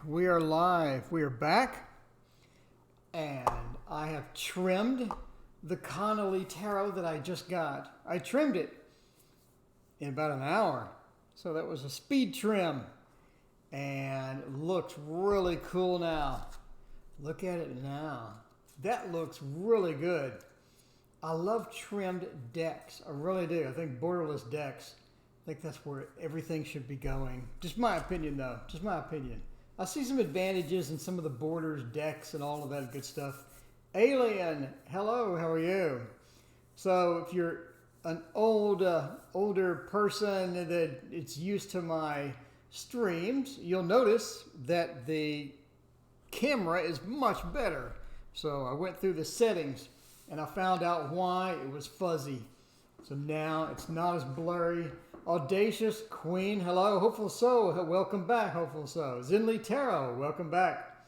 We are live. We are back, and I have trimmed the Connolly Tarot that I just got. I trimmed it in about an hour, so that was a speed trim, and it looks really cool now. Look at it now. That looks really good. I love trimmed decks. I really do. I think borderless decks, I think that's where everything should be going. Just my opinion, though. Just my opinion. I see some advantages in some of the borders, decks, and all of that good stuff. Alien, hello, how are you? So if you're an older person that it's used to my streams, you'll notice that the camera is much better. So I went through the settings and I found out why it was fuzzy. So now it's not as blurry. Audacious Queen, hello. Hopeful So, welcome back. Hopeful So. Zen Leo Tarot, welcome back.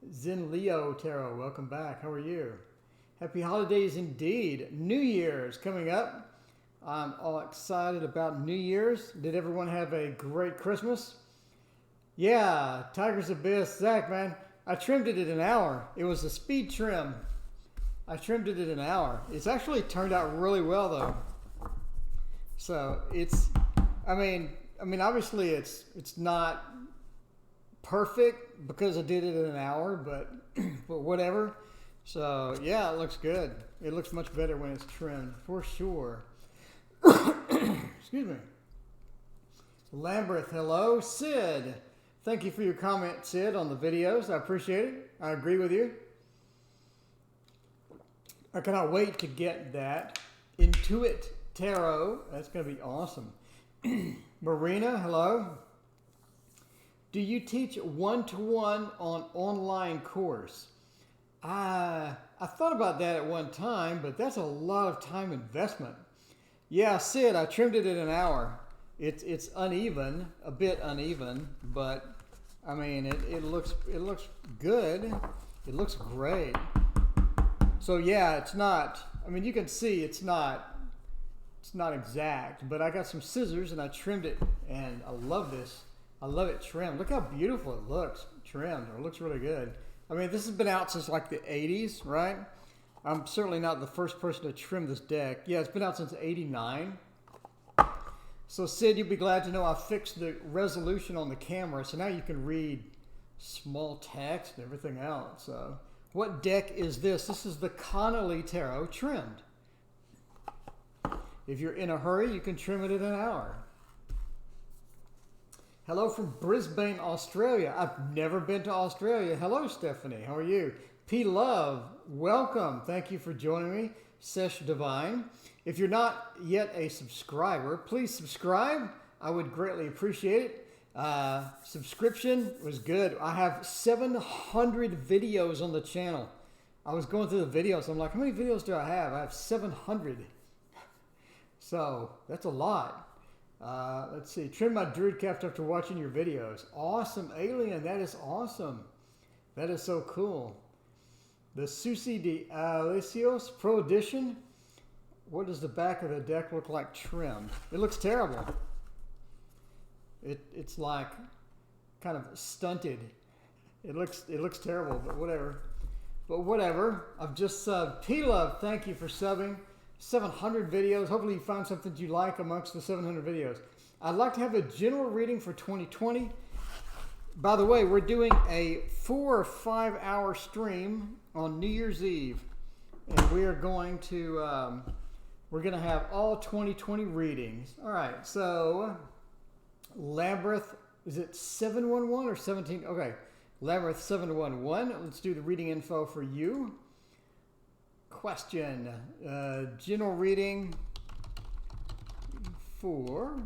Zen Leo Tarot, welcome back. How are you? Happy holidays indeed. New Year's coming up. I'm all excited about New Year's. Did everyone have a great Christmas? Yeah, Tiger's Abyss. Zach, man, I trimmed it in an hour. It was a speed trim. I trimmed it in an hour. It's actually turned out really well, though. So it's, I mean, obviously it's not perfect because I did it in an hour, but whatever. So yeah, it looks good. It looks much better when it's trimmed, for sure. Excuse me. Labyrinth, hello. Sid, thank you for your comment, Sid, on the videos. I appreciate it. I agree with you. I cannot wait to get that Intuit Tarot. That's going to be awesome. Briana, hello. Do you teach one-to-one on online course? I thought about that at one time, but that's a lot of time investment. Yeah, Sid, I trimmed it in an hour. It's uneven, a bit uneven, but I mean it looks good. It looks great. So yeah, it's not. I mean, you can see it's not exact, but I got some scissors and I trimmed it, and I love this. I love it trimmed. Look how beautiful it looks trimmed. It looks really good. I mean, this has been out since like the 80s, right? I'm certainly not the first person to trim this deck. Yeah, it's been out since '89. So Sid, you'll be glad to know I fixed the resolution on the camera, so now you can read small text and everything else. So what deck is this? This is the Connolly Tarot trimmed. If you're in a hurry, you can trim it in an hour. Hello from Brisbane, Australia. I've never been to Australia. Hello, Stephanie. How are you? P. Love, welcome. Thank you for joining me. Sesh Divine. If you're not yet a subscriber, please subscribe. I would greatly appreciate it. Subscription was good. I have 700 videos on the channel. I was going through the videos. I'm like, how many videos do I have? I have 700. So that's a lot. Let's see. Trim my druid cap after watching your videos. Awesome, Alien. That is awesome. That is so cool. The Susi de Alicios Pro Edition. What does the back of the deck look like trimmed? It looks terrible. It's like kind of stunted. It looks terrible, but whatever. But whatever. I've just subbed. P-Love, thank you for subbing. 700 videos. Hopefully you found something you like amongst the 700 videos. I'd like to have a general reading for 2020. By the way, we're doing a 4 or 5 hour stream on New Year's Eve, and we are going to have all 2020 readings. All right, so Labyrinth, is it 711 or 17? Okay, Labyrinth 711. Let's do the reading info for you. Question, general reading for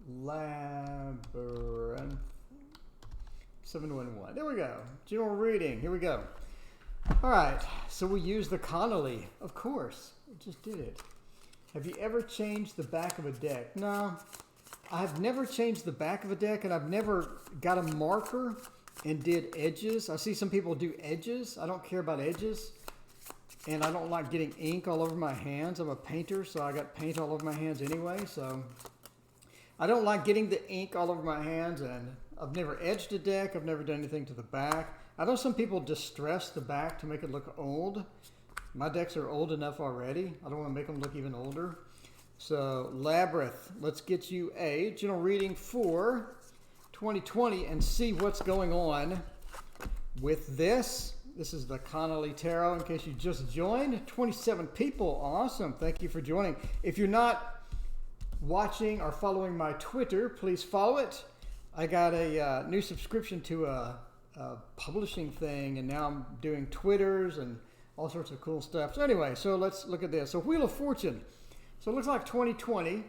Labyrinth 711. There we go. General reading. Here we go. All right. So we use the Connolly, of course. We just did it. Have you ever changed the back of a deck? No, I've never changed the back of a deck, and I've never got a marker and did edges. I see some people do edges. I don't care about edges. And I don't like getting ink all over my hands. I'm a painter, so I got paint all over my hands anyway. So I don't like getting the ink all over my hands, and I've never edged a deck. I've never done anything to the back. I know some people distress the back to make it look old. My decks are old enough already. I don't want to make them look even older. So Labyrinth, let's get you a general reading for 2020 and see what's going on with this. This is the Connolly Tarot, in case you just joined. 27 people, awesome. Thank you for joining. If you're not watching or following my Twitter, please follow it. I got a new subscription to a publishing thing, and now I'm doing Twitters and all sorts of cool stuff. So anyway, so let's look at this. So Wheel of Fortune. So it looks like 2020.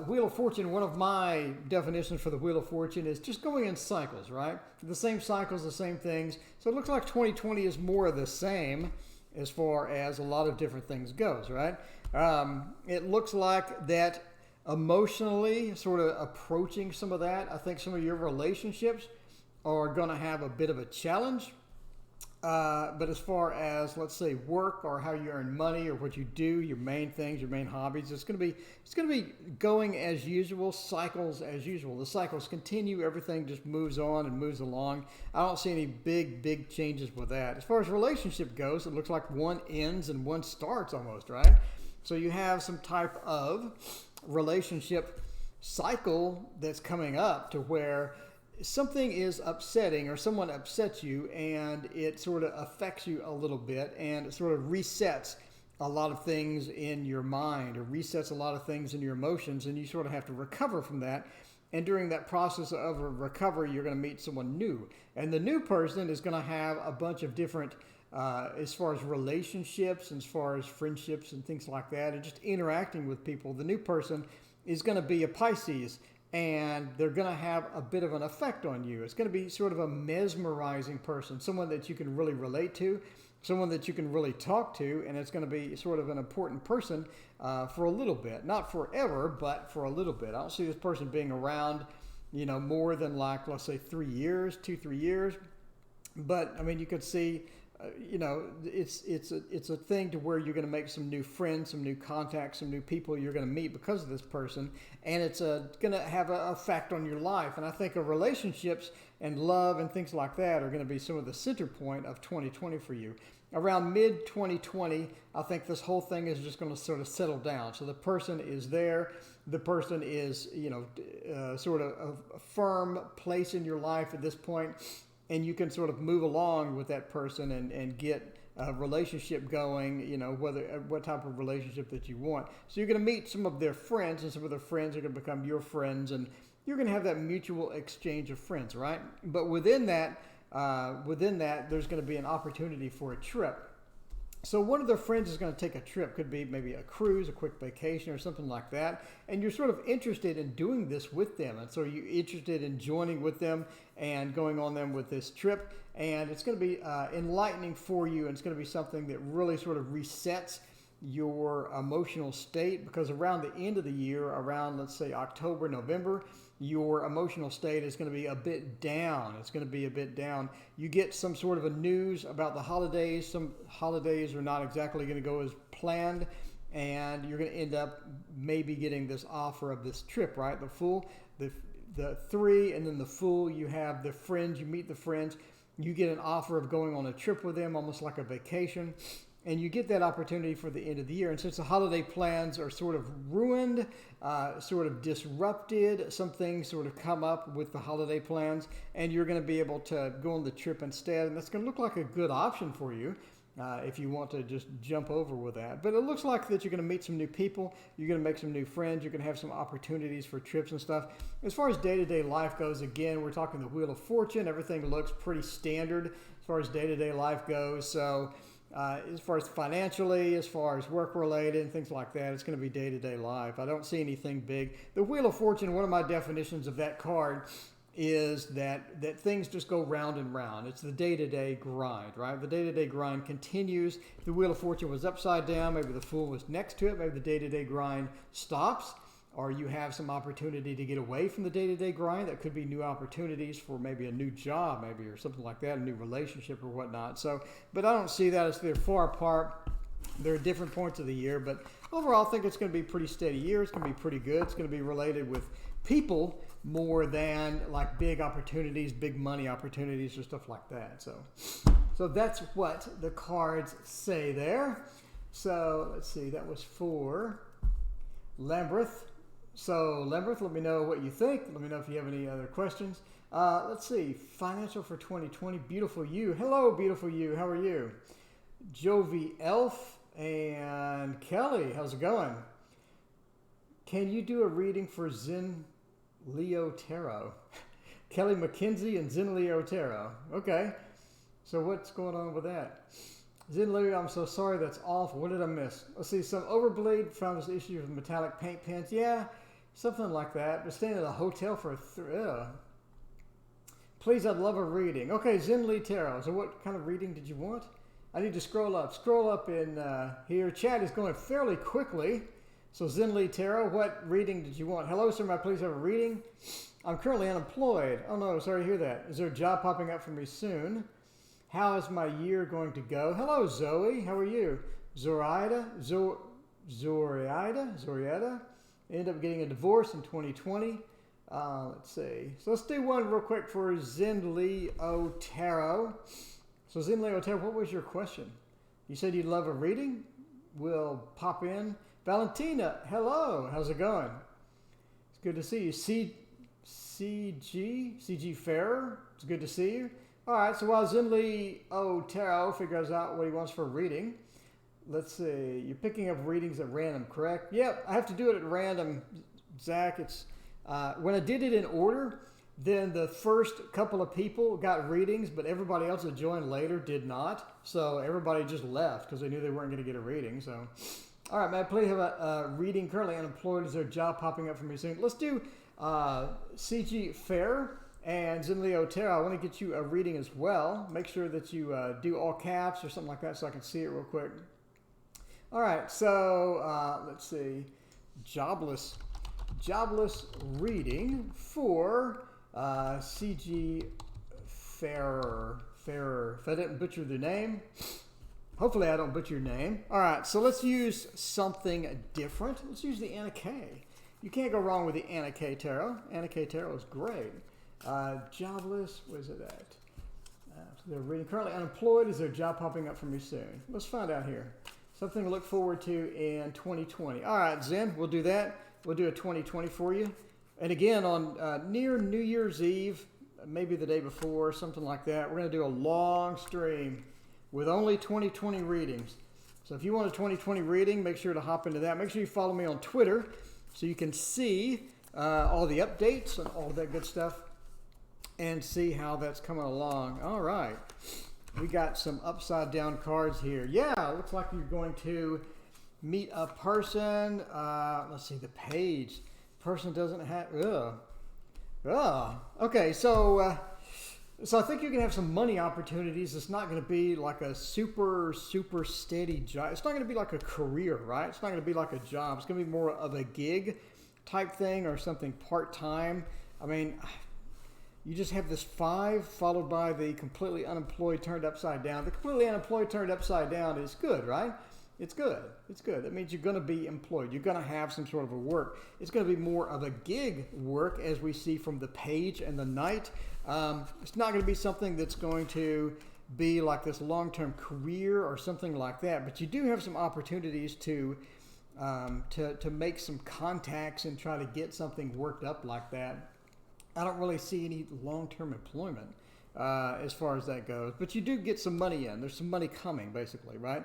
Wheel of Fortune, one of my definitions for the Wheel of Fortune is just going in cycles, right? The same cycles, the same things. So it looks like 2020 is more of the same as far as a lot of different things goes, right? It looks like that emotionally, sort of approaching some of that. I think some of your relationships are going to have a bit of a challenge. But as far as, let's say, work or how you earn money or what you do, your main things, your main hobbies, it's going to be going as usual, cycles as usual. The cycles continue, everything just moves on and moves along. I don't see any big changes with that. As far as relationship goes, it looks like one ends and one starts almost, right? So you have some type of relationship cycle that's coming up to where something is upsetting or someone upsets you and it sort of affects you a little bit and it sort of resets a lot of things in your mind or resets a lot of things in your emotions, and you sort of have to recover from that. And during that process of recovery, you're going to meet someone new. And the new person is going to have a bunch of different, as far as relationships, and as far as friendships and things like that, and just interacting with people. The new person is going to be a Pisces, and they're going to have a bit of an effect on you. It's going to be sort of a mesmerizing person, someone that you can really relate to, someone that you can really talk to, and it's going to be sort of an important person for a little bit. Not forever, but for a little bit. I don't see this person being around, more than like, let's say 3 years, 2-3 years. But, I mean, you could see, it's a thing to where you're going to make some new friends, some new contacts, some new people you're going to meet because of this person, and it's going to have an effect on your life. And I think of relationships and love and things like that are going to be some of the center point of 2020 for you. Around mid-2020, I think this whole thing is just going to sort of settle down. So the person is there. The person is, sort of a firm place in your life at this point. And you can sort of move along with that person and get a relationship going, what type of relationship that you want. So you're going to meet some of their friends, and some of their friends are going to become your friends, and you're going to have that mutual exchange of friends, right? But within that, there's going to be an opportunity for a trip. So one of their friends is going to take a trip. Could be maybe a cruise, a quick vacation, or something like that. And you're sort of interested in doing this with them. And so you're interested in joining with them and going on them with this trip. And it's going to be enlightening for you. And it's going to be something that really sort of resets your emotional state, because around the end of the year, around, let's say, October, November, your emotional state is going to be a bit down. It's going to be a bit down. You get some sort of a news about the holidays. Some holidays are not exactly going to go as planned, and you're going to end up maybe getting this offer of this trip, right? The Fool, the Three, and then the Fool. You have the friends. You meet the friends. You get an offer of going on a trip with them, almost like a vacation. And you get that opportunity for the end of the year. And since the holiday plans are sort of ruined, sort of disrupted, some things sort of come up with the holiday plans, and you're going to be able to go on the trip instead. And that's going to look like a good option for you if you want to just jump over with that. But it looks like that you're going to meet some new people. You're going to make some new friends. You're going to have some opportunities for trips and stuff. As far as day-to-day life goes, again, we're talking the Wheel of Fortune. Everything looks pretty standard as far as day-to-day life goes. So as far as financially, as far as work-related and things like that, it's going to be day-to-day life. I don't see anything big. The Wheel of Fortune, one of my definitions of that card is that things just go round and round. It's the day-to-day grind, right? The day-to-day grind continues. If the Wheel of Fortune was upside down, maybe the Fool was next to it, maybe the day-to-day grind stops, or you have some opportunity to get away from the day-to-day grind. That could be new opportunities for maybe a new job, maybe, or something like that, a new relationship or whatnot. So, but I don't see that as they're far apart. They're at different points of the year, but overall I think it's going to be a pretty steady year. It's going to be pretty good. It's going to be related with people more than like big opportunities, big money opportunities, or stuff like that. So that's what the cards say there. So let's see, that was for Labyrinth. So Labyrinth, let me know what you think. Let me know if you have any other questions. Let's see, financial for 2020, beautiful you. Hello, beautiful you. How are you? Jovi Elf and Kelly, how's it going? Can you do a reading for Zen Leo Tarot? Kelly McKenzie and Zen Leo Tarot. Okay. So what's going on with that? Zen Leo, I'm so sorry, that's awful. What did I miss? Let's see, some overbleed, found this issue with metallic paint pens. Yeah, something like that. But staying at a hotel for please, I'd love a reading. Okay, Zen Leo Tarot. So what kind of reading did you want? I need to scroll up. Scroll up in here. Chat is going fairly quickly. So Zen Leo Tarot, what reading did you want? Hello, sir, may I please have a reading? I'm currently unemployed. Oh no, sorry to hear that. Is there a job popping up for me soon? How is my year going to go? Hello, Zoe. How are you? Zorietta. Ended up getting a divorce in 2020. Let's see. So let's do one real quick for Zen Leo Tarot. So Zen Leo Tarot, what was your question? You said you'd love a reading? We'll pop in. Valentina, hello. How's it going? It's good to see you. CG Ferrer. It's good to see you. All right, so while Zen Leo Tarot figures out what he wants for a reading, let's see. You're picking up readings at random, correct? Yep, I have to do it at random, Zach. It's when I did it in order, then the first couple of people got readings, but everybody else that joined later did not. So everybody just left because they knew they weren't going to get a reading. So, all right, man, please have a reading. Currently unemployed. Is there a job popping up for me soon? Let's do CG Ferrer and Zen Leo Tarot. I want to get you a reading as well. Make sure that you do all caps or something like that so I can see it real quick. All right, so let's see. Jobless reading for CG Ferrer. If I didn't butcher the name, hopefully I don't butcher your name. All right, so let's use something different. Let's use the Anna K. You can't go wrong with the Anna K Tarot. Anna K Tarot is great. Jobless, where's it at? So they're reading currently unemployed. Is there a job popping up for me soon? Let's find out here. Something to look forward to in 2020. All right, Zen, we'll do that. We'll do a 2020 for you. And again, on near New Year's Eve, maybe the day before, something like that, we're going to do a long stream with only 2020 readings. So if you want a 2020 reading, make sure to hop into that. Make sure you follow me on Twitter so you can see all the updates and all that good stuff and see how that's coming along. All right. We got some upside down cards here. Yeah, it looks like you're going to meet a person. Let's see, the page. Person doesn't have, okay, so I think you can have some money opportunities. It's not going to be like a super steady job. It's not going to be like a career, right? It's not going to be like a job. It's going to be more of a gig type thing or something part-time. I mean, you just have this 5 followed by the completely unemployed turned upside down. The completely unemployed turned upside down is good, right? It's good. It's good. That means you're going to be employed. You're going to have some sort of a work. It's going to be more of a gig work, as we see from the page and the knight. It's not going to be something that's going to be like this long-term career or something like that. But you do have some opportunities to make some contacts and try to get something worked up like that. I don't really see any long-term employment as far as that goes. But you do get some money in. There's some money coming, basically, right?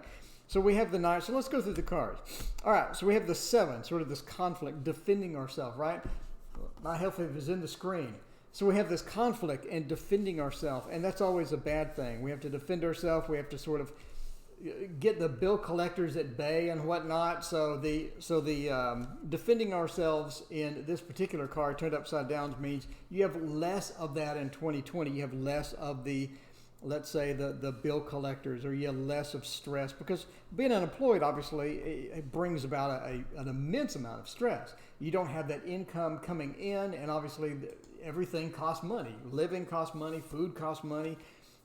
So we have the 9. So let's go through the cards. All right, so we have the 7, sort of this conflict, defending ourselves, right? My health is in the screen. So we have this conflict and defending ourselves, and that's always a bad thing. We have to defend ourselves. We have to sort of get the bill collectors at bay and whatnot. So the defending ourselves in this particular card turned upside down means you have less of that in 2020. You have less of the, let's say, the bill collectors, or you have less of stress, because being unemployed, obviously, it brings about an immense amount of stress. You don't have that income coming in, and obviously everything costs money. Living costs money, food costs money,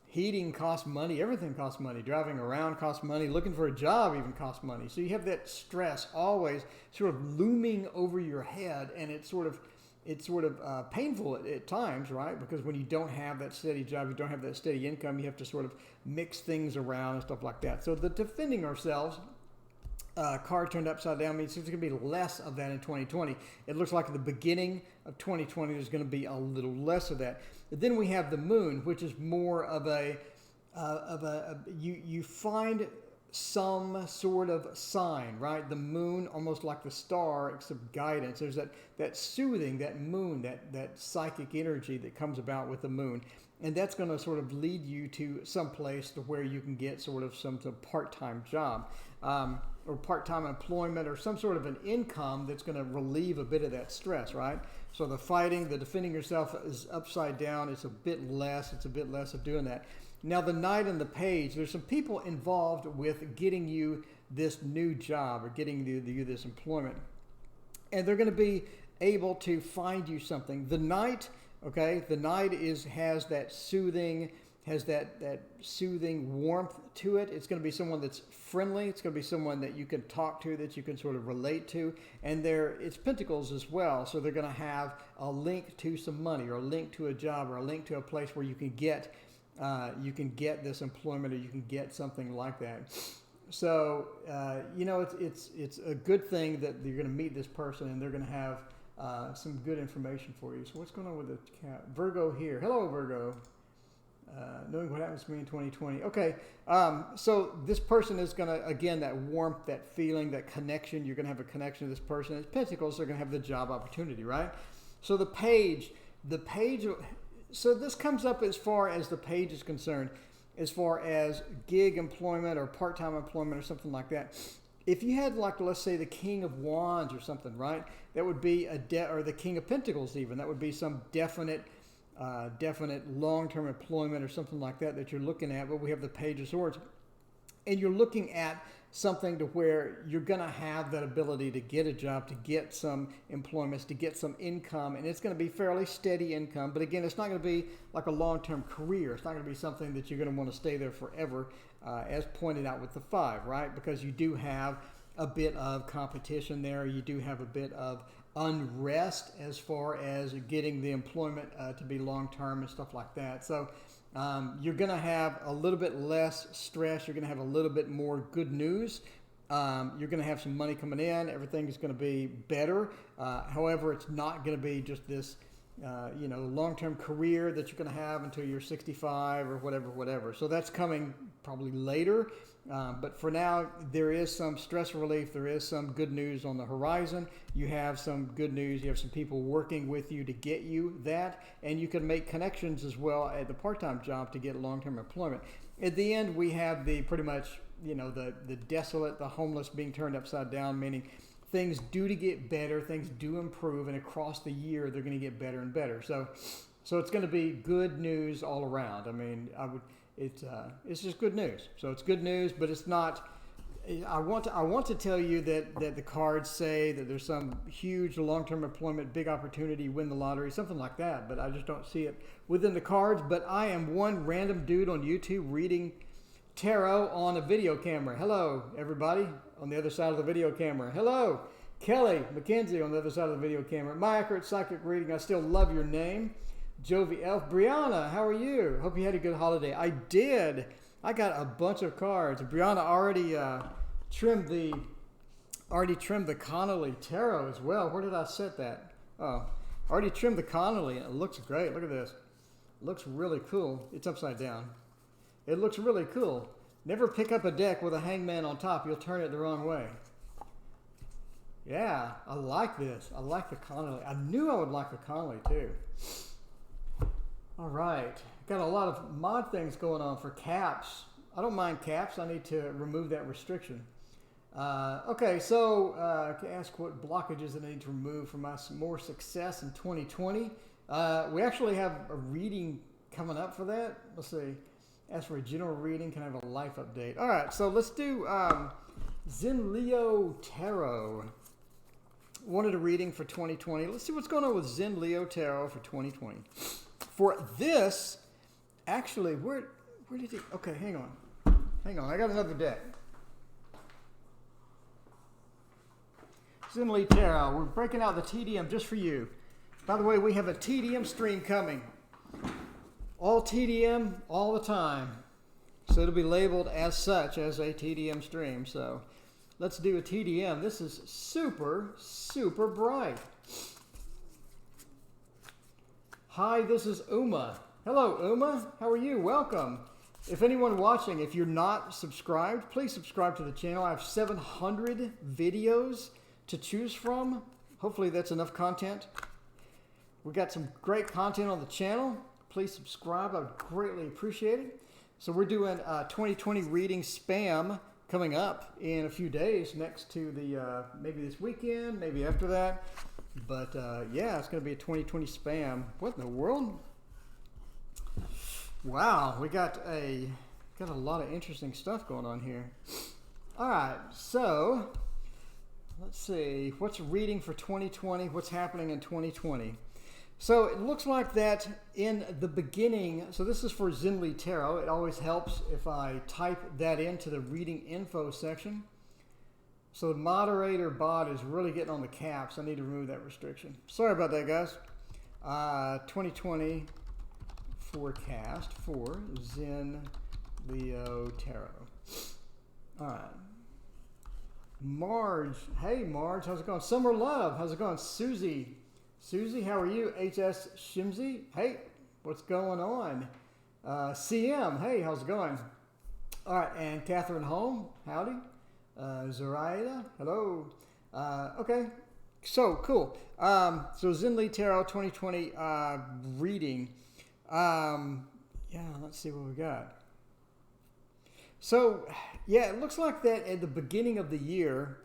heating costs money, everything costs money. Driving around costs money, looking for a job even costs money. So you have that stress always sort of looming over your head, and it sort of it's sort of painful at times, right? Because when you don't have that steady job, you don't have that steady income, you have to sort of mix things around and stuff like that. So the defending ourselves card turned upside down means there's going to be less of that in 2020. It looks like at the beginning of 2020 there's going to be a little less of that. But then we have the moon, which is more of you find some sort of sign, right? The moon, almost like the star, except guidance. There's that soothing, that moon, that psychic energy that comes about with the moon. And that's going to sort of lead you to some place to where you can get sort of some part-time job or part-time employment or some sort of an income that's going to relieve a bit of that stress, right? So the fighting, the defending yourself is upside down. It's a bit less. It's a bit less of doing that. Now, the Knight and the Page, there's some people involved with getting you this new job or getting you this employment. And they're going to be able to find you something. The Knight, okay, the Knight has that soothing warmth to it. It's going to be someone that's friendly. It's going to be someone that you can talk to, that you can sort of relate to. And it's Pentacles as well. So they're going to have a link to some money or a link to a job or a link to a place where you can get this employment or you can get something like that. So, it's a good thing that you're going to meet this person and they're going to have some good information for you. So what's going on with the cat? Virgo here. Hello, Virgo. Knowing what happens to me in 2020. Okay, so this person is going to, again, that warmth, that feeling, that connection. You're going to have a connection to this person. It's Pentacles, they're going to have the job opportunity, right? So the page, so this comes up as far as the Page is concerned, as far as gig employment or part-time employment or something like that. If you had, like, let's say the King of Wands or something, right? That would be or the King of Pentacles even. That would be some definite long-term employment or something like that you're looking at. But we have the Page of Swords. And you're looking at something to where you're going to have that ability to get a job, to get some employments, to get some income, and it's going to be fairly steady income. But again, it's not going to be like a long-term career. It's not going to be something that you're going to want to stay there forever, as pointed out with the 5, right? Because you do have a bit of competition there. You do have a bit of unrest as far as getting the employment to be long-term and stuff like that. So you're going to have a little bit less stress. You're going to have a little bit more good news. You're going to have some money coming in. Everything is going to be better. However, it's not going to be just this, long-term career that you're going to have until you're 65 or whatever. So that's coming probably later. But for now, there is some stress relief. There is some good news on the horizon. You have some good news. You have some people working with you to get you that. And you can make connections as well at the part-time job to get long-term employment. At the end, we have the pretty much, the desolate, the homeless being turned upside down, meaning things do to get better. Things do improve. And across the year, they're going to get better and better. So it's going to be good news all around. I mean, it's just good news. So it's good news, but it's not. I want to tell you that the cards say that there's some huge long-term employment, big opportunity, win the lottery, something like that. But I just don't see it within the cards. But I am one random dude on YouTube reading tarot on a video camera. Hello, everybody on the other side of the video camera. Hello, Kelly McKenzie on the other side of the video camera. My accurate psychic reading. I still love your name. Jovi Elf. Briana, how are you? Hope you had a good holiday. I did. I got a bunch of cards. Briana already trimmed the Connolly Tarot as well. Where did I set that? Oh, already trimmed the Connolly. It looks great. Look at this. It looks really cool. It's upside down. It looks really cool. Never pick up a deck with a hangman on top. You'll turn it the wrong way. Yeah, I like this. I like the Connolly. I knew I would like the Connolly too. All right, got a lot of mod things going on for caps. I don't mind caps. I need to remove that restriction. Okay, so ask what blockages I need to remove for my more success in 2020. We actually have a reading coming up for that. Let's see. Ask for a general reading. Can I have a life update? All right, so let's do Zen Leo Tarot. Wanted a reading for 2020. Let's see what's going on with Zen Leo Tarot for 2020. For this, actually, where did he? Okay, hang on. I got another deck. Zen Leo Tarot. We're breaking out the TDM just for you. By the way, we have a TDM stream coming. All TDM, all the time. So it'll be labeled as such, as a TDM stream. So let's do a TDM. This is super, super bright. Hi, this is Uma. Hello, Uma. How are you? Welcome. If anyone watching, if you're not subscribed, please subscribe to the channel. I have 700 videos to choose from. Hopefully that's enough content. We've got some great content on the channel. Please subscribe. I would greatly appreciate it. So we're doing 2020 reading spam coming up in a few days next to the, maybe this weekend, maybe after that. But yeah, it's going to be a 2020 spam. What in the world? Wow, we got a lot of interesting stuff going on here. All right, so let's see. What's reading for 2020? What's happening in 2020? So it looks like that in the beginning, so this is for Zen Leo Tarot. It always helps if I type that into the reading info section. So the moderator bot is really getting on the caps. I need to remove that restriction. Sorry about that, guys. 2020 forecast for Zen Leo Tarot. All right. Marge. Hey, Marge. How's it going? Summer Love. How's it going? Susie. Susie, how are you? HS Shimzy. Hey, what's going on? CM. Hey, how's it going? All right. And Catherine Holm. Howdy. Zoraida. Hello. Okay. So, cool. So Zen Leo Tarot 2020 reading. Yeah, let's see what we got. So, yeah, it looks like that at the beginning of the year,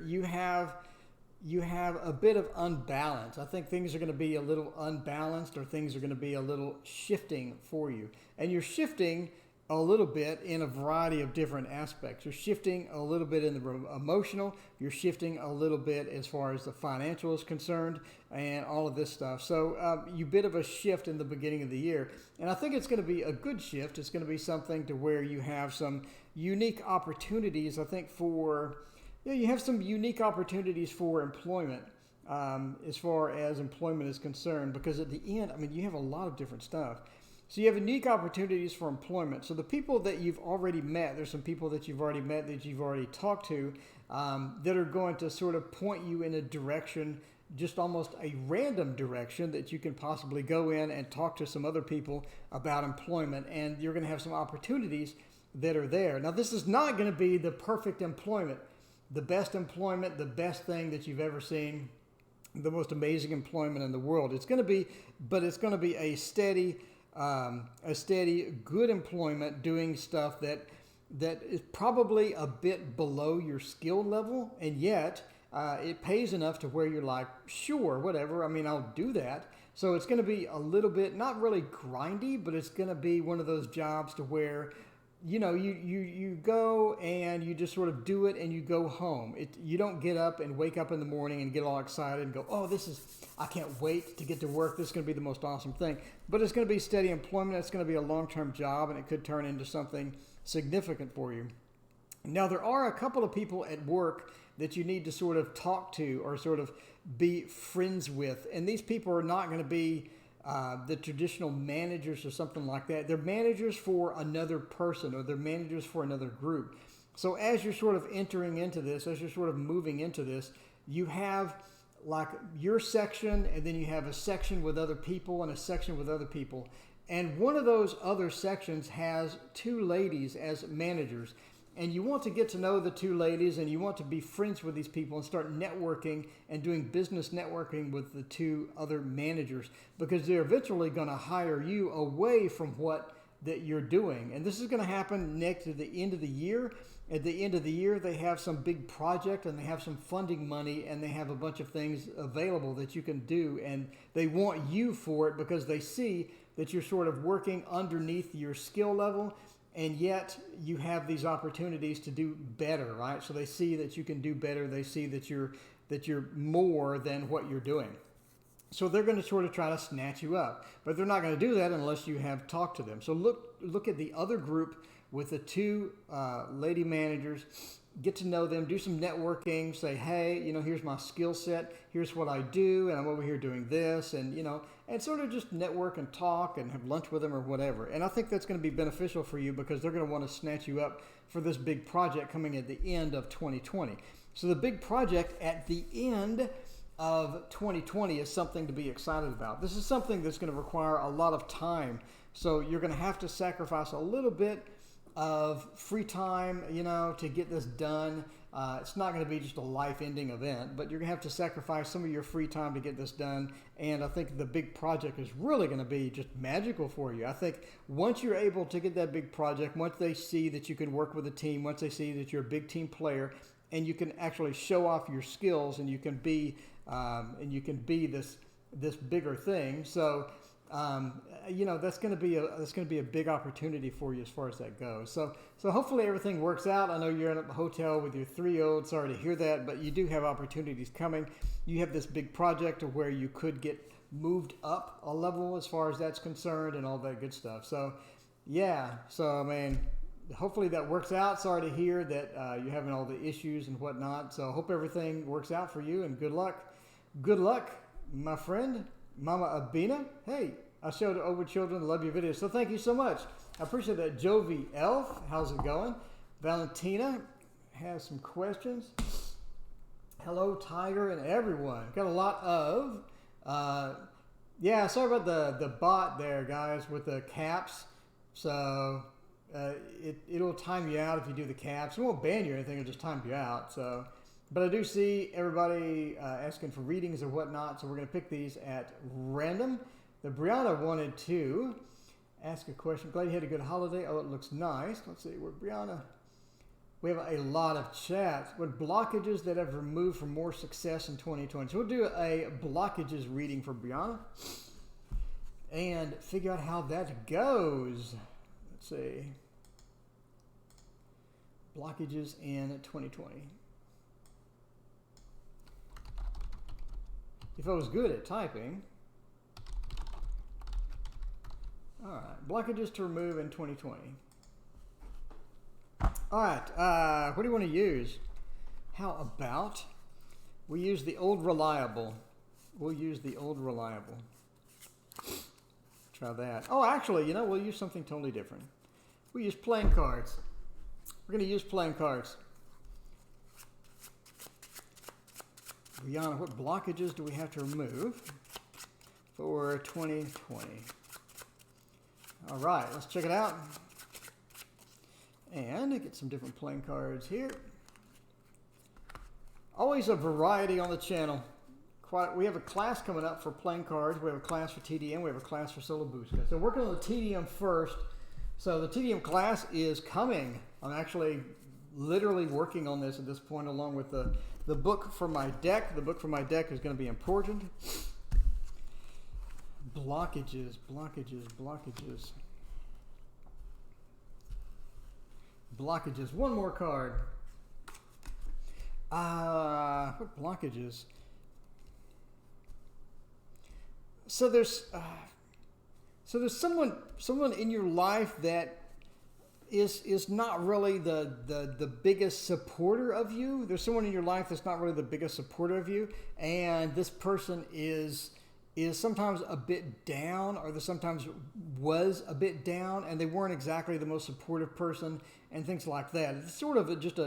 you have a bit of unbalance. I think things are going to be a little unbalanced, or things are going to be a little shifting for you. And you're shifting a little bit in a variety of different aspects. You're shifting a little bit in the emotional. You're shifting a little bit as far as the financial is concerned, and all of this stuff. So you bit of a shift in the beginning of the year. And I think it's going to be a good shift. It's going to be something to where you have some unique opportunities, I think, for, you have some unique opportunities for employment, as far as employment is concerned, because at the end, I mean, you have a lot of different stuff. So you have unique opportunities for employment. So the people that you've already met, there's some people that you've already met, that you've already talked to, that are going to sort of point you in a direction, just almost a random direction, that you can possibly go in and talk to some other people about employment, and you're going to have some opportunities that are there. Now, this is not going to be the perfect employment, the best thing that you've ever seen, the most amazing employment in the world. It's going to be, but it's going to be a steady, good employment, doing stuff that is probably a bit below your skill level, and yet it pays enough to where you're like, sure, whatever, I mean, I'll do that. So it's going to be a little bit, not really grindy, but it's going to be one of those jobs to where, you go and you just sort of do it and you go home. You don't get up and wake up in the morning and get all excited and go, oh, I can't wait to get to work. This is going to be the most awesome thing. But it's going to be steady employment. It's going to be a long-term job, and it could turn into something significant for you. Now, there are a couple of people at work that you need to sort of talk to or sort of be friends with. And these people are not going to be the traditional managers or something like that. They're managers for another person, or they're managers for another group. So as you're sort of entering into this, as you're sort of moving into this, you have like your section, and then you have a section with other people and a section with other people. And one of those other sections has two ladies as managers. And you want to get to know the two ladies, and you want to be friends with these people and start networking and doing business networking with the two other managers, because they're eventually going to hire you away from what that you're doing. And this is going to happen next to the end of the year. At the end of the year, they have some big project, and they have some funding money, and they have a bunch of things available that you can do. And they want you for it because they see that you're sort of working underneath your skill level, and yet you have these opportunities to do better, right? So they see that you can do better. They see that you're more than what you're doing. So they're going to sort of try to snatch you up, but they're not going to do that unless you have talked to them. So look at the other group with the two lady managers, get to know them, do some networking, say, hey, here's my skill set, here's what I do, and I'm over here doing this, and, and sort of just network and talk and have lunch with them or whatever. And I think that's going to be beneficial for you because they're going to want to snatch you up for this big project coming at the end of 2020. So the big project at the end of 2020 is something to be excited about. This is something that's going to require a lot of time. So you're going to have to sacrifice a little bit of free time, to get this done. It's not going to be just a life-ending event, but you're going to have to sacrifice some of your free time to get this done. And I think the big project is really going to be just magical for you. I think once you're able to get that big project, once they see that you can work with a team, once they see that you're a big team player, and you can actually show off your skills, and you can be this bigger thing. So. That's going to be a big opportunity for you as far as that goes. So hopefully everything works out. I know you're in a hotel with your 3-year-old. Sorry to hear that, but you do have opportunities coming. You have this big project to where you could get moved up a level as far as that's concerned and all that good stuff. So, yeah. So, hopefully that works out. Sorry to hear that you're having all the issues and whatnot. So, hope everything works out for you and good luck. Good luck, my friend. Mama Abina, hey, I showed over children, love your videos. So thank you so much. I appreciate that. Jovi Elf, how's it going? Valentina has some questions. Hello, Tiger and everyone. Got a lot of, sorry about the bot there, guys, with the caps. So it'll time you out if you do the caps. It won't ban you or anything, it'll just time you out. So. But I do see everybody asking for readings and whatnot, so we're going to pick these at random. The Briana wanted to ask a question. Glad you had a good holiday. Oh, it looks nice. Let's see, where Briana. We have a lot of chats. What blockages that have removed for more success in 2020? So we'll do a blockages reading for Briana and figure out how that goes. Let's see. Blockages in 2020. If I was good at typing. All right, blockages to remove in 2020. All right, what do you want to use? How about we use the old reliable? We'll use the old reliable. Try that. Oh, actually, we'll use something totally different. We use playing cards. We're going to use playing cards. Briana, what blockages do we have to remove for 2020? All right, let's check it out. And get some different playing cards here. Always a variety on the channel. We have a class coming up for playing cards. We have a class for TDM. We have a class for Solo Boost. So working on the TDM first. So the TDM class is coming. I'm actually literally working on this at this point along with the book for my deck. The book for my deck is going to be important. Blockages. One more card. What blockages? So there's someone in your life that is not really the biggest supporter of you. There's someone in your life that's not really the biggest supporter of you, and this person is sometimes a bit down, or sometimes was a bit down, and they weren't exactly the most supportive person, and things like that. It's sort of just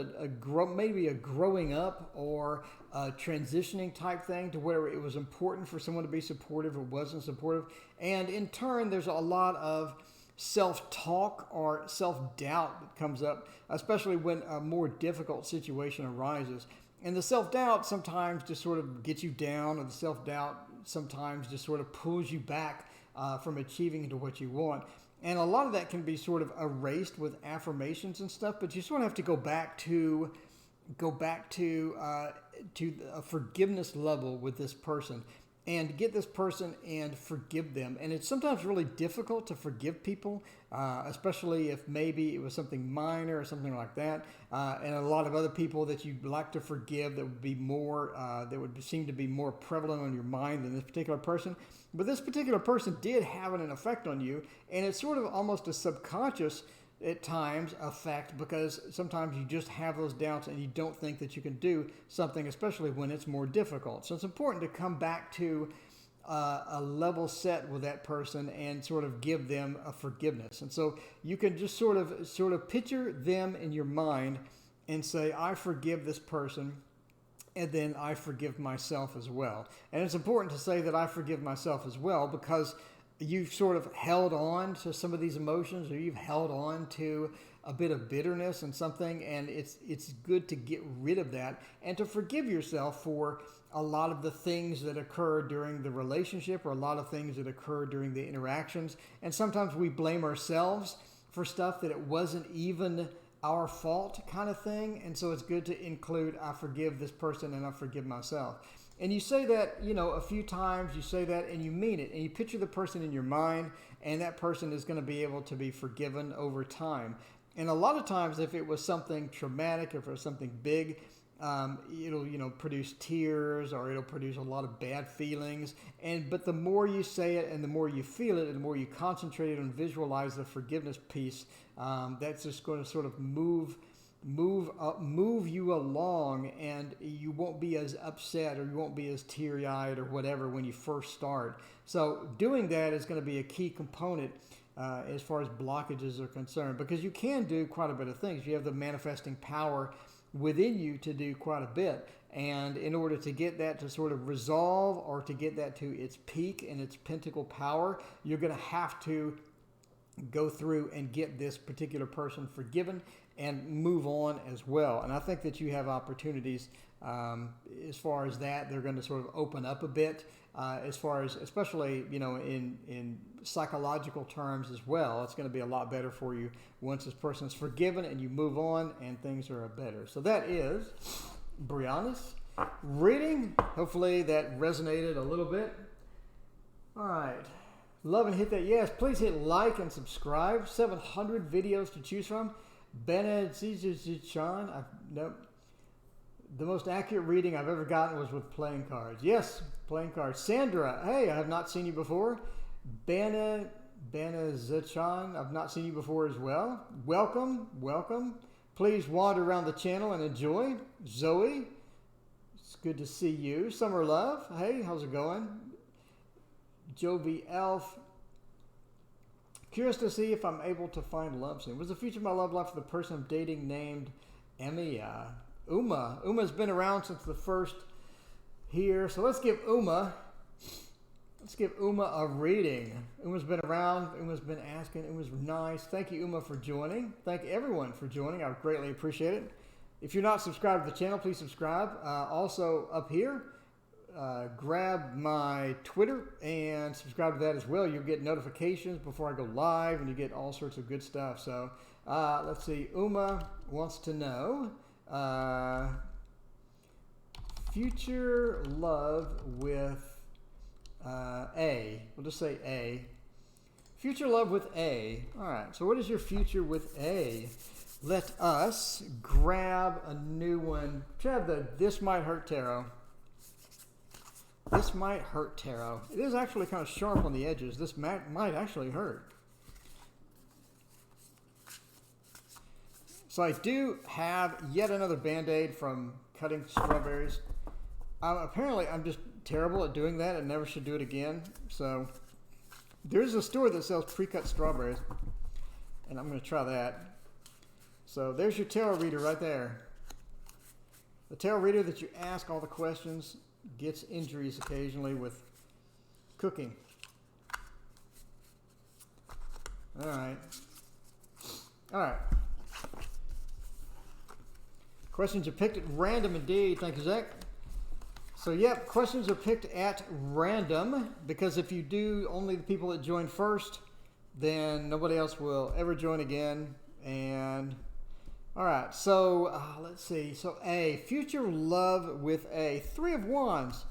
maybe a growing up or a transitioning type thing to where it was important for someone to be supportive or wasn't supportive, and in turn, there's a lot of self-talk or self-doubt that comes up, especially when a more difficult situation arises. And the self-doubt sometimes just sort of gets you down, or the self-doubt sometimes just sort of pulls you back from achieving into what you want. And a lot of that can be sort of erased with affirmations and stuff, but you sort of have to go back to a forgiveness level with this person, and get this person and forgive them. And it's sometimes really difficult to forgive people, especially if maybe it was something minor or something like that. And a lot of other people that you'd like to forgive that would be more, that would seem to be more prevalent on your mind than this particular person. But this particular person did have an effect on you, and it's sort of almost a subconscious. at times affect, because sometimes you just have those doubts and you don't think that you can do something, especially when it's more difficult. So it's important to come back to a level set with that person and sort of give them a forgiveness. And so you can just sort of picture them in your mind and say, I forgive this person, and then I forgive myself as well. And it's important to say that I forgive myself as well, because you've sort of held on to some of these emotions, or you've held on to a bit of bitterness and something, and it's good to get rid of that and to forgive yourself for a lot of the things that occur during the relationship, or a lot of things that occur during the interactions. And sometimes we blame ourselves for stuff that it wasn't even our fault, kind of thing. And so it's good to include, I forgive this person and I forgive myself. And you say that, a few times, you say that and you mean it, and you picture the person in your mind, and that person is going to be able to be forgiven over time. And a lot of times, if it was something traumatic, if it was something big, it'll produce tears, or it'll produce a lot of bad feelings. But the more you say it and the more you feel it and the more you concentrate and visualize the forgiveness piece, that's just going to sort of move you along, and you won't be as upset, or you won't be as teary-eyed or whatever when you first start. So doing that is going to be a key component as far as blockages are concerned, because you can do quite a bit of things. You have the manifesting power within you to do quite a bit. And in order to get that to sort of resolve, or to get that to its peak and its pentacle power, you're going to have to go through and get this particular person forgiven and move on as well. And I think that you have opportunities as far as that. They're going to sort of open up a bit as far as, especially, in psychological terms as well. It's going to be a lot better for you once this person is forgiven and you move on and things are better. So that is Briana's reading. Hopefully that resonated a little bit. All right. Love and hit that yes. Please hit like and subscribe. 700 videos to choose from. Benedichan. Nope. The most accurate reading I've ever gotten was with playing cards. Yes, playing cards. Sandra, hey, I have not seen you before. Benedichan, I've not seen you before as well. Welcome. Please wander around the channel and enjoy. Zoe, it's good to see you. Summer Love, hey, how's it going? Jovi Elf, curious to see if I'm able to find love soon. Was the future of my love life for the person I'm dating named Emmy? Uma's been around since the first here, so let's give Uma a reading. Uma's been around. Uma's been asking. Uma's nice. Thank you, Uma, for joining. Thank everyone for joining. I greatly appreciate it. If you're not subscribed to the channel, please subscribe. Also up here, grab my Twitter and subscribe to that as well. You'll get notifications before I go live, and you get all sorts of good stuff. So let's see. Uma wants to know future love with A. We'll just say A. Future love with A. All right. So what is your future with A? Let us grab a new one. Grab the This Might Hurt Tarot. This might hurt tarot. It is actually kind of sharp on the edges. This might actually hurt. So I do have yet another Band-Aid from cutting strawberries. Apparently, I'm just terrible at doing that and never should do it again. So there's a store that sells pre-cut strawberries, and I'm going to try that. So there's your tarot reader right there. The tarot reader that you ask all the questions gets injuries occasionally with cooking. All right. Questions are picked at random indeed. Thank you, Zach. So, yep, questions are picked at random, because if you do only the people that join first, then nobody else will ever join again. And all right, so let's see. So A, future love with A. 3 of Wands.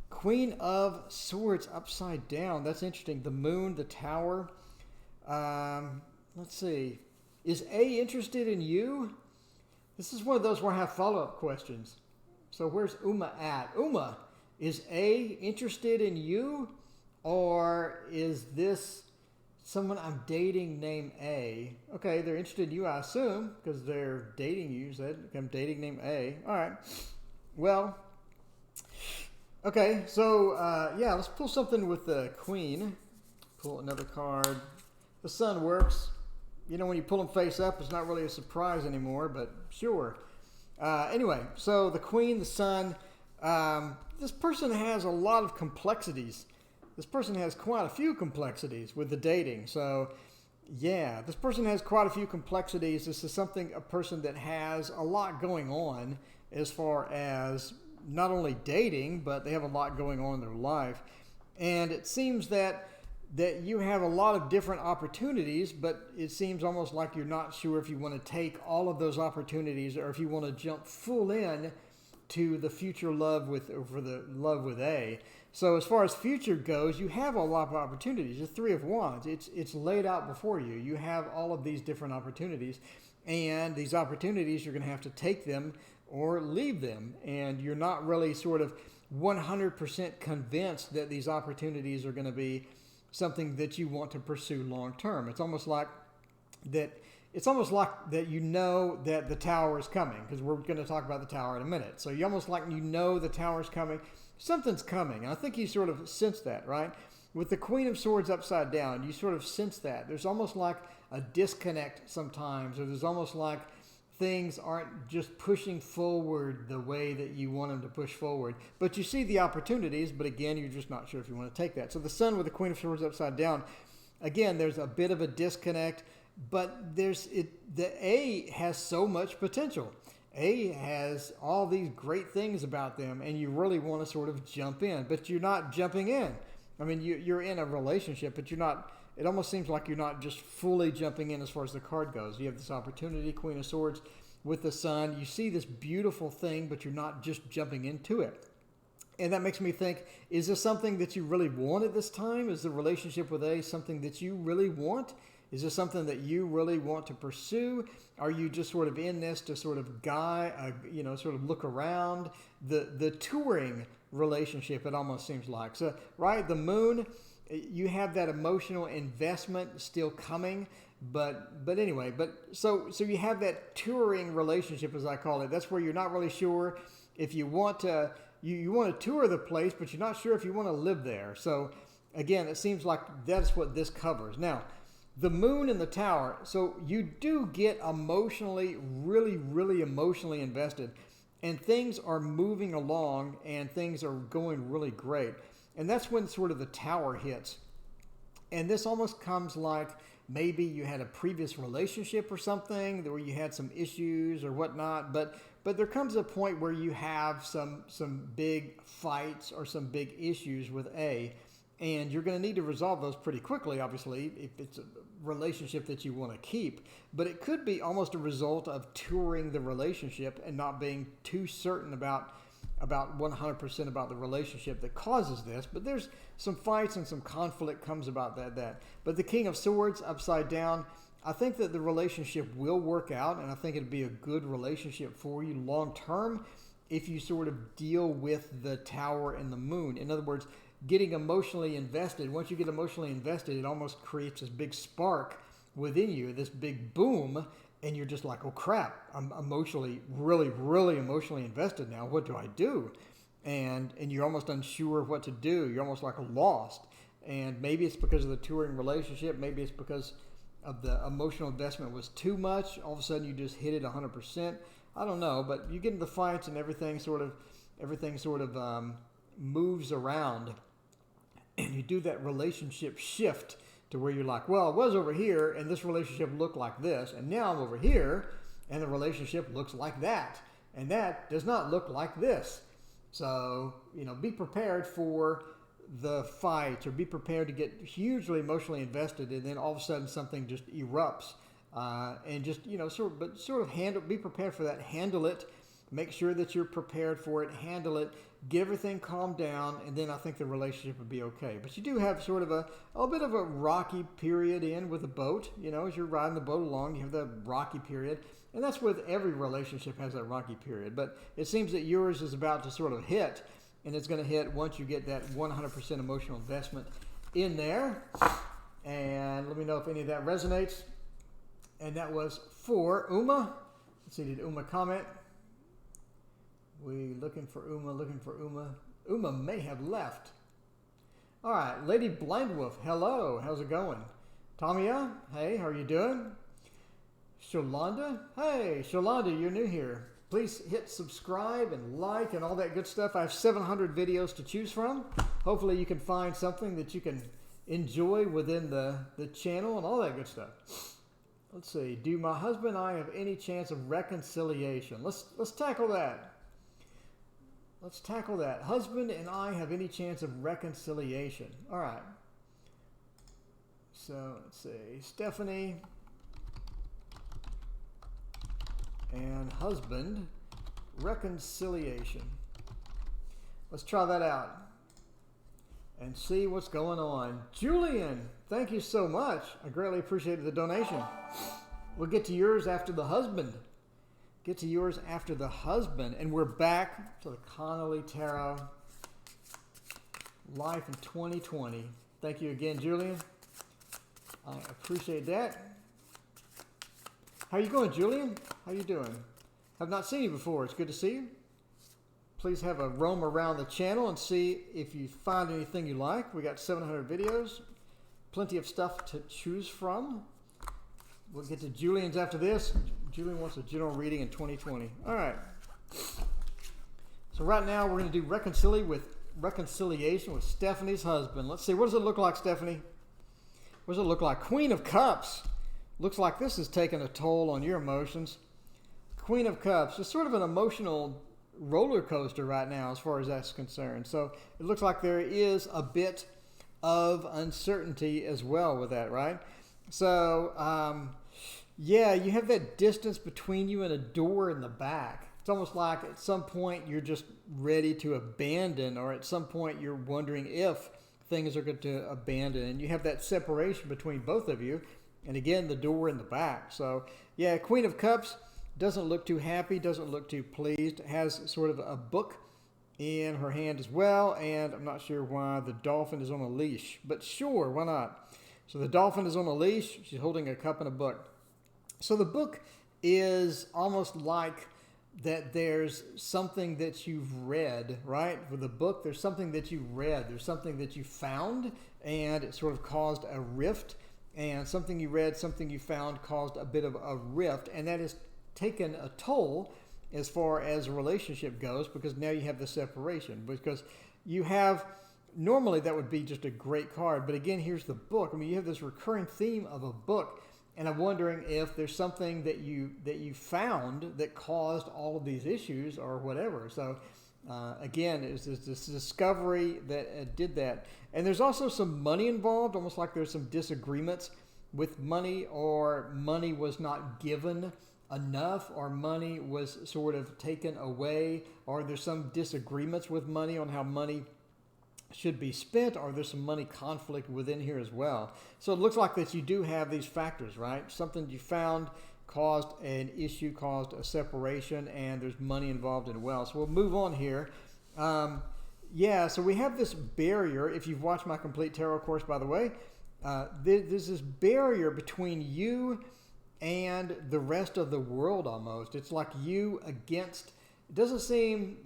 Queen of Swords upside down. That's interesting. The Moon, the Tower. Let's see. Is A interested in you? This is one of those where I have follow-up questions. So where's Uma at? Uma, is A interested in you? Or is this someone I'm dating named A. Okay, they're interested in you, I assume, because they're dating you. So I'm dating named A. All right. Well, okay, so yeah, let's pull something with the Queen. Pull another card. The Sun works. You know, when you pull them face up, it's not really a surprise anymore, but sure. Anyway, so the Queen, the Sun, this person has a lot of complexities. This person has quite a few complexities with the dating. So, yeah, this person has quite a few complexities. This is a person that has a lot going on as far as not only dating, but they have a lot going on in their life. And it seems that you have a lot of different opportunities, but it seems almost like you're not sure if you want to take all of those opportunities or if you want to jump full in to the future love with A. So as far as future goes, you have a lot of opportunities. The Three of Wands, it's laid out before you. You have all of these different opportunities, and these opportunities, you're going to have to take them or leave them. And you're not really sort of 100% convinced that these opportunities are going to be something that you want to pursue long term. It's almost like that. It's almost like that you know that the Tower is coming, because we're going to talk about the Tower in a minute. So you almost like you know the Tower is coming. Something's coming. And I think you sort of sense that, right? With the Queen of Swords upside down, you sort of sense that. There's almost like a disconnect sometimes, or there's almost like things aren't just pushing forward the way that you want them to push forward. But you see the opportunities, but again, you're just not sure if you want to take that. So the Sun with the Queen of Swords upside down, again, there's a bit of a disconnect, but the A has so much potential. A has all these great things about them, and you really want to sort of jump in, but you're not jumping in. I mean, you're in a relationship, but you're not. It almost seems like you're not just fully jumping in as far as the card goes. You have this opportunity, Queen of Swords with the Sun. You see this beautiful thing, but you're not just jumping into it. And that makes me think, is this something that you really want at this time? Is the relationship with A something that you really want? Is this something that you really want to pursue? Are you just sort of in this to sort of sort of look around? The touring relationship, it almost seems like. So, right, the Moon, you have that emotional investment still coming, but anyway, so you have that touring relationship, as I call it. That's where you're not really sure if you want to you want to tour the place, but you're not sure if you want to live there. So again, it seems like that's what this covers. Now, the Moon and the Tower, so you do get emotionally, really, really emotionally invested, and things are moving along and things are going really great. And that's when sort of the Tower hits. And this almost comes like maybe you had a previous relationship or something where you had some issues or whatnot, but there comes a point where you have some big fights or some big issues with A, and you're going to need to resolve those pretty quickly, obviously, if it's a relationship that you want to keep. But it could be almost a result of touring the relationship and not being too certain about 100% about the relationship that causes this. But there's some fights and some conflict comes about that. But the King of Swords upside down, I think that the relationship will work out, and I think it'd be a good relationship for you long term if you sort of deal with the Tower and the Moon. In other words, getting emotionally invested. Once you get emotionally invested, it almost creates this big spark within you, this big boom, and you're just like, oh crap, I'm emotionally, really, really emotionally invested now. What do I do? And you're almost unsure of what to do. You're almost like lost. And maybe it's because of the touring relationship. Maybe it's because of the emotional investment was too much. All of a sudden you just hit it 100%. I don't know, but you get into fights and everything sort of moves around. And you do that relationship shift to where you're like, well, I was over here and this relationship looked like this, and now I'm over here and the relationship looks like that, and that does not look like this. So, be prepared for the fight, or be prepared to get hugely emotionally invested, and then all of a sudden something just erupts, and just, be prepared for that, handle it, make sure that you're prepared for it, handle it, get everything calmed down, and then I think the relationship would be okay. But you do have sort of a bit of a rocky period in with the boat. As you're riding the boat along, you have the rocky period. And that's with every relationship has that rocky period. But it seems that yours is about to sort of hit, and it's going to hit once you get that 100% emotional investment in there. And let me know if any of that resonates. And that was for Uma. Let's see, did Uma comment? We looking for Uma, looking for Uma. Uma may have left. All right, Lady Blindwolf, hello, how's it going? Tamia, hey, how are you doing? Sholanda, hey, Sholanda, you're new here. Please hit subscribe and like and all that good stuff. I have 700 videos to choose from. Hopefully you can find something that you can enjoy within the channel and all that good stuff. Let's see, do my husband and I have any chance of reconciliation? Let's tackle that. Let's tackle that. Husband and I have any chance of reconciliation? All right. So let's see, Stephanie and husband, reconciliation. Let's try that out and see what's going on. Julian, thank you so much. I greatly appreciated the donation. We'll get to yours after the husband. Get to yours after the husband. And we're back to the Connolly Tarot Life in 2020. Thank you again, Julian. I appreciate that. How you going, Julian? How you doing? Have not seen you before. It's good to see you. Please have a roam around the channel and see if you find anything you like. We got 700 videos. Plenty of stuff to choose from. We'll get to Julian's after this. Julian wants a general reading in 2020. All right. So right now we're going to do reconciliation with Stephanie's husband. Let's see. What does it look like, Stephanie? What does it look like? Queen of Cups. Looks like this is taking a toll on your emotions. Queen of Cups. It's sort of an emotional roller coaster right now as far as that's concerned. So it looks like there is a bit of uncertainty as well with that, right? So, yeah, you have that distance between you and a door in the back. It's almost like at some point you're just ready to abandon, or at some point you're wondering if things are going to abandon, and you have that separation between both of you. And again, the door in the back. So, yeah, Queen of Cups doesn't look too happy, doesn't look too pleased. Has sort of a book in her hand as well, and I'm not sure why the dolphin is on a leash, but sure, why not? So the dolphin is on a leash. She's holding a cup and a book. So the book is almost like that there's something that you've read, right? With the book, there's something that you read. There's something that you found, and it sort of caused a rift. And something you read, something you found caused a bit of a rift, and that has taken a toll as far as a relationship goes, because now you have the separation. Because you have, normally that would be just a great card, but again, here's the book. I mean, you have this recurring theme of a book, and I'm wondering if there's something that you found that caused all of these issues or whatever. So again, it's this discovery that did that. And there's also some money involved, almost like there's some disagreements with money, or money was not given enough, or money was sort of taken away, or there's some disagreements with money on how money should be spent, or there's some money conflict within here as well. So it looks like that you do have these factors, right? Something you found caused an issue, caused a separation, and there's money involved as well. So we'll move on here. Yeah, so we have this barrier. If you've watched my complete tarot course, by the way, there's this barrier between you and the rest of the world almost. It's like you against, it doesn't seem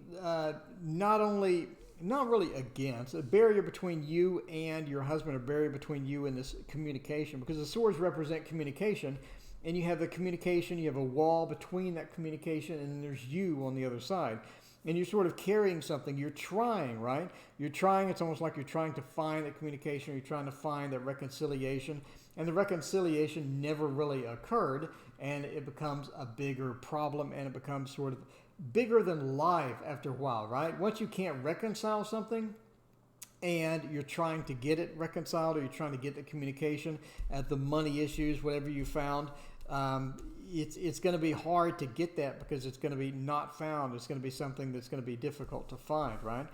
not really against, a barrier between you and your husband, a barrier between you and this communication, because the swords represent communication, and you have the communication, you have a wall between that communication, and there's you on the other side. And you're sort of carrying something. You're trying, right? You're trying. It's almost like you're trying to find that communication. You're trying to find that reconciliation. And the reconciliation never really occurred. And it becomes a bigger problem. And it becomes sort of bigger than life after a while, right? Once you can't reconcile something, and you're trying to get it reconciled, or you're trying to get the communication at the money issues, whatever you found, it's going to be hard to get that, because it's going to be not found. It's going to be something that's going to be difficult to find, right?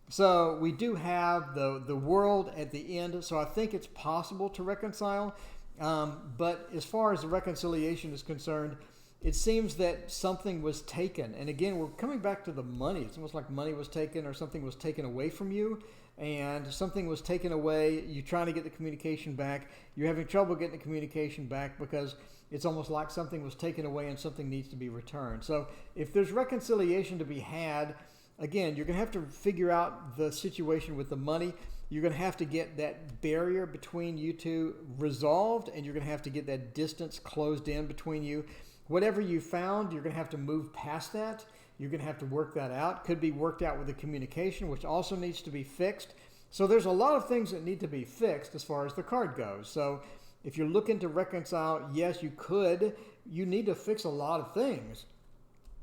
So we do have the world at the end. So I think it's possible to reconcile. But as far as the reconciliation is concerned, it seems that something was taken. And again, we're coming back to the money. It's almost like money was taken, or something was taken away from you. and something was taken away. You're trying to get the communication back. You're having trouble getting the communication back because it's almost like something was taken away and something needs to be returned. So if there's reconciliation to be had, again, you're going to have to figure out the situation with the money. You're going to have to get that barrier between you two resolved, and you're going to have to get that distance closed in between you. Whatever you found, you're going to have to move past that. You're going to have to work that out. Could be worked out with the communication, which also needs to be fixed. So there's a lot of things that need to be fixed as far as the card goes. So if you're looking to reconcile, yes, you could. You need to fix a lot of things.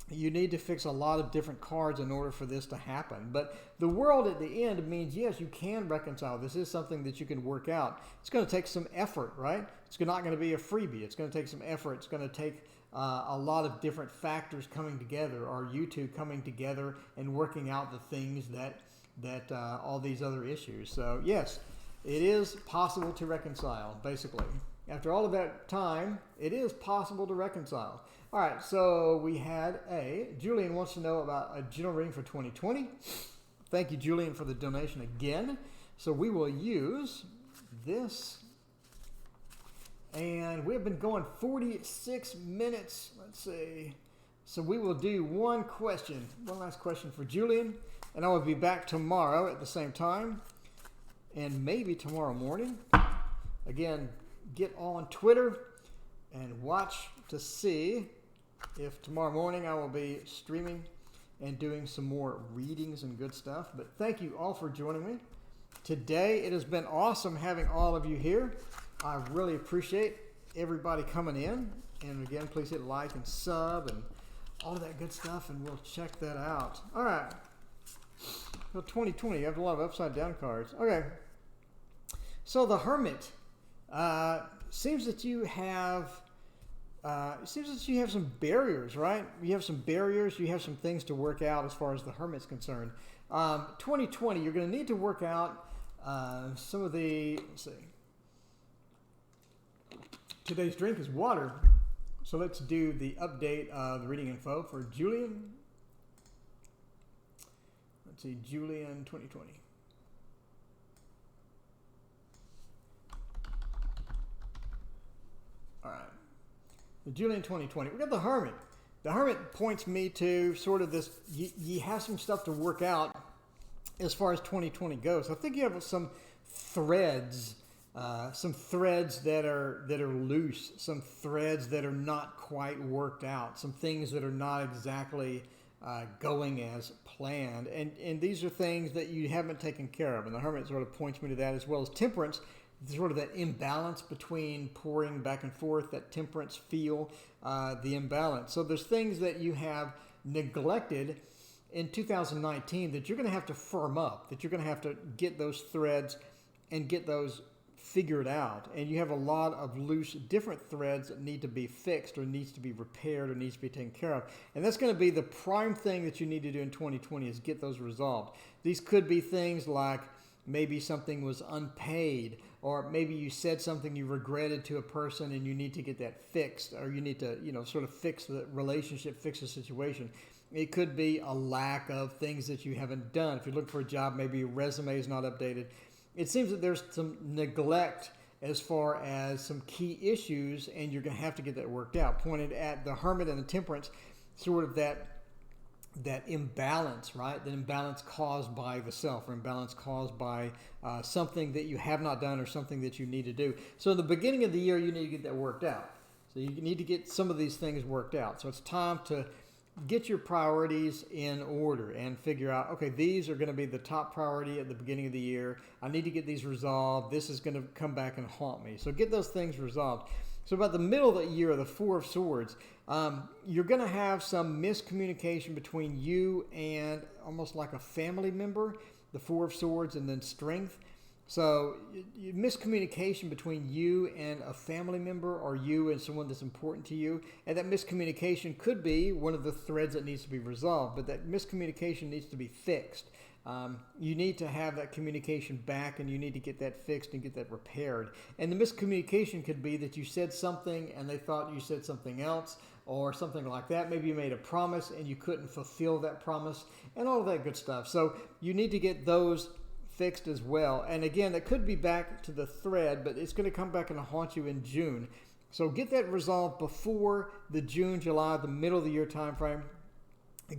You need to fix a lot of different cards in order for this to happen. But the world at the end means, yes, you can reconcile. This is something that you can work out. It's going to take some effort, right? It's not going to be a freebie. It's going to take some effort. It's going to take a lot of different factors coming together, or you two coming together and working out the things that all these other issues. So, yes, it is possible to reconcile, basically. After all of that time, it is possible to reconcile. All right, so we had Julian wants to know about a general reading for 2020. Thank you, Julian, for the donation again. So we will use this. And we have been going 46 minutes. Let's see. So we will do one last question for Julian. And I will be back tomorrow at the same time. And maybe tomorrow morning. Again, get on Twitter and watch to see if tomorrow morning I will be streaming and doing some more readings and good stuff. But thank you all for joining me today. It has been awesome having all of you here. I really appreciate everybody coming in. And again, please hit like and sub and all of that good stuff, and we'll check that out. All right. So 2020, you have a lot of upside down cards. Okay. So the Hermit. Seems that you have some barriers, right? You have some barriers. You have some things to work out as far as the Hermit's concerned. 2020, you're going to need to work out some of the. Let's see. Today's drink is water, so let's do the update of the reading info for Julian. Let's see, Julian 2020. All right. The Julian 2020. We got the Hermit. The Hermit points me to sort of this, you have some stuff to work out as far as 2020 goes. I think you have some threads that are loose, some threads that are not quite worked out, some things that are not exactly going as planned. And these are things that you haven't taken care of. And the Hermit sort of points me to that, as well as Temperance. Sort of that imbalance between pouring back and forth, that temperance feel, the imbalance. So there's things that you have neglected in 2019 that you're going to have to firm up, that you're going to have to get those threads and get those figured out. And you have a lot of loose, different threads that need to be fixed or needs to be repaired or needs to be taken care of. And that's going to be the prime thing that you need to do in 2020 is get those resolved. These could be things like maybe something was unpaid, or maybe you said something you regretted to a person and you need to get that fixed, or you need to, sort of fix the relationship, fix the situation. It could be a lack of things that you haven't done. If you're looking for a job, maybe your resume is not updated. It seems that there's some neglect as far as some key issues, and you're going to have to get that worked out. Pointed at the Hermit and the Temperance, sort of that imbalance, right? That imbalance caused by the self, or imbalance caused by something that you have not done or something that you need to do. So in the beginning of the year, you need to get that worked out. So you need to get some of these things worked out. So it's time to get your priorities in order and figure out, okay, these are going to be the top priority at the beginning of the year. I need to get these resolved. This is going to come back and haunt me. So get those things resolved. So about the middle of the year, the Four of Swords, you're going to have some miscommunication between you and almost like a family member, the Four of Swords, and then Strength. So miscommunication between you and a family member, or you and someone that's important to you. And that miscommunication could be one of the threads that needs to be resolved, but that miscommunication needs to be fixed. You need to have that communication back, and you need to get that fixed and get that repaired. And the miscommunication could be that you said something and they thought you said something else, or something like that. Maybe you made a promise and you couldn't fulfill that promise, and all of that good stuff. So you need to get those fixed as well. And again, it could be back to the thread, but it's going to come back and haunt you in June. So get that resolved before the June, July, the middle of the year time frame.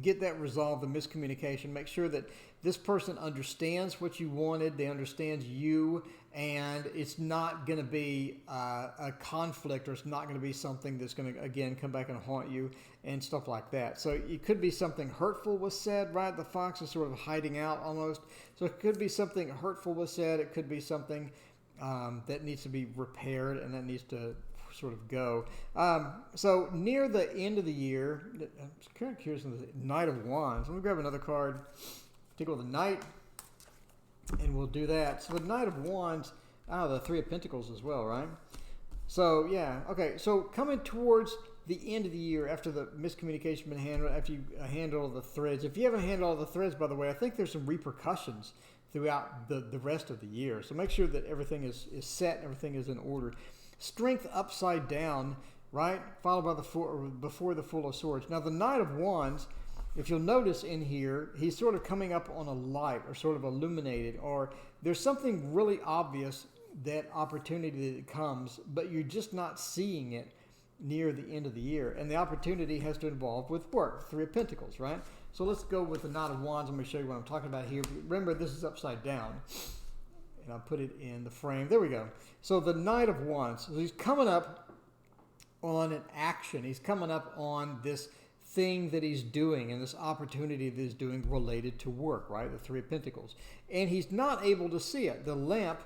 Get that resolved, the miscommunication. Make sure that this person understands what you wanted, they understand you, and it's not going to be a conflict, or it's not going to be something that's going to, again, come back and haunt you and stuff like that. So it could be something hurtful was said, right? The fox is sort of hiding out almost. So it could be something hurtful was said. It could be something that needs to be repaired, and that needs to sort of go. So near the end of the year, I'm kind of curious on the Knight of Wands. Let me grab another card. Take the Knight, and we'll do that. So the Knight of Wands, the Three of Pentacles as well, right? So yeah, okay. So coming towards the end of the year, after the miscommunication been handled, after you handle the threads. If you haven't handled all the threads, by the way, I think there's some repercussions throughout the rest of the year. So make sure that everything is set, and everything is in order. Strength upside down, right? Followed by the before the Fool of Swords. Now the Knight of Wands, if you'll notice in here, he's sort of coming up on a light, or sort of illuminated, or there's something really obvious, that opportunity that comes, but you're just not seeing it near the end of the year. And the opportunity has to involve with work. Three of Pentacles, right? So let's go with the Knight of Wands. Let me show you what I'm talking about here. Remember, this is upside down. And I'll put it in the frame. There we go. So the Knight of Wands, so he's coming up on an action. He's coming up on this thing that he's doing, and this opportunity that he's doing related to work, right? The Three of Pentacles. And he's not able to see it. The lamp,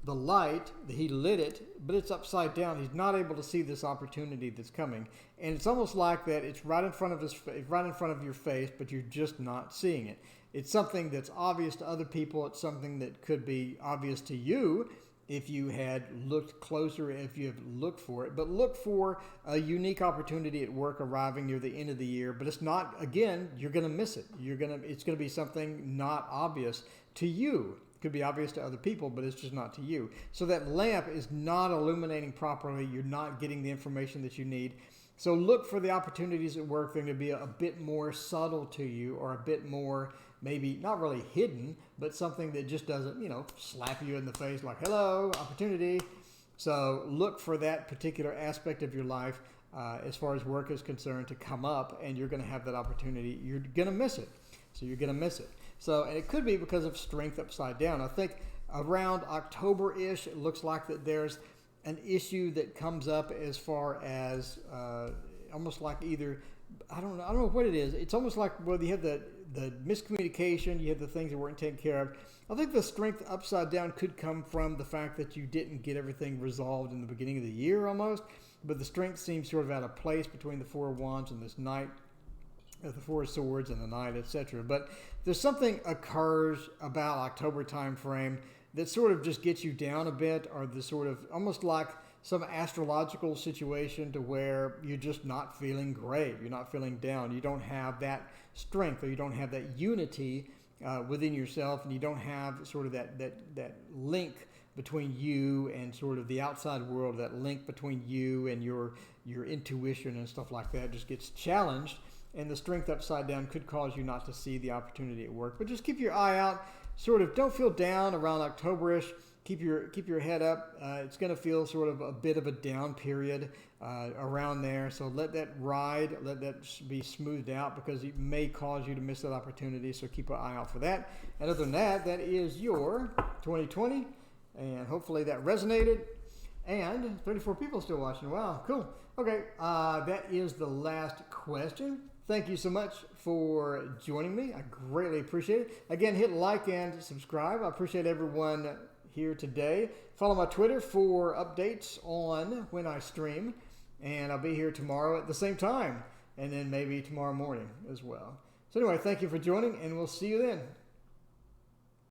the light, he lit it, but it's upside down. He's not able to see this opportunity that's coming. And it's almost like that it's right in front of his face, right in front of your face, but you're just not seeing it. It's something that's obvious to other people. It's something that could be obvious to you if you had looked closer, if you have looked for it. But look for a unique opportunity at work arriving near the end of the year. But it's not, again, you're going to miss it. It's going to be something not obvious to you. It could be obvious to other people, but it's just not to you. So that lamp is not illuminating properly. You're not getting the information that you need. So look for the opportunities at work. They're going to be a bit more subtle to you, or a bit more, maybe not really hidden, but something that just doesn't, slap you in the face like, hello, opportunity. So look for that particular aspect of your life as far as work is concerned to come up, and you're going to have that opportunity. You're going to miss it. So you're going to miss it. So, and it could be because of strength upside down. I think around October-ish, it looks like that there's an issue that comes up as far as almost like either, I don't know what it is. It's almost like, well, you have the miscommunication, you have the things that weren't taken care of. I think the strength upside down could come from the fact that you didn't get everything resolved in the beginning of the year almost, but the strength seems sort of out of place between the Four of Wands and this Knight, the Four of Swords and the Knight, etc. But there's something occurs about October time frame that sort of just gets you down a bit, or the sort of almost like some astrological situation to where you're just not feeling great. You're not feeling down. You don't have that strength, or you don't have that unity within yourself, and you don't have sort of that link between you and sort of the outside world, that link between you and your intuition and stuff like that just gets challenged, and the strength upside down could cause you not to see the opportunity at work. But just keep your eye out. Sort of don't feel down around October-ish. Keep your head up. It's going to feel sort of a bit of a down period around there. So let that ride, let that be smoothed out, because it may cause you to miss that opportunity. So keep an eye out for that. And other than that, that is your 2020. And hopefully that resonated. And 34 people still watching. Wow, cool. Okay, that is the last question. Thank you so much for joining me. I greatly appreciate it. Again, hit like and subscribe. I appreciate everyone here today. Follow my Twitter for updates on when I stream. And I'll be here tomorrow at the same time. And then maybe tomorrow morning as well. So anyway, thank you for joining, and we'll see you then.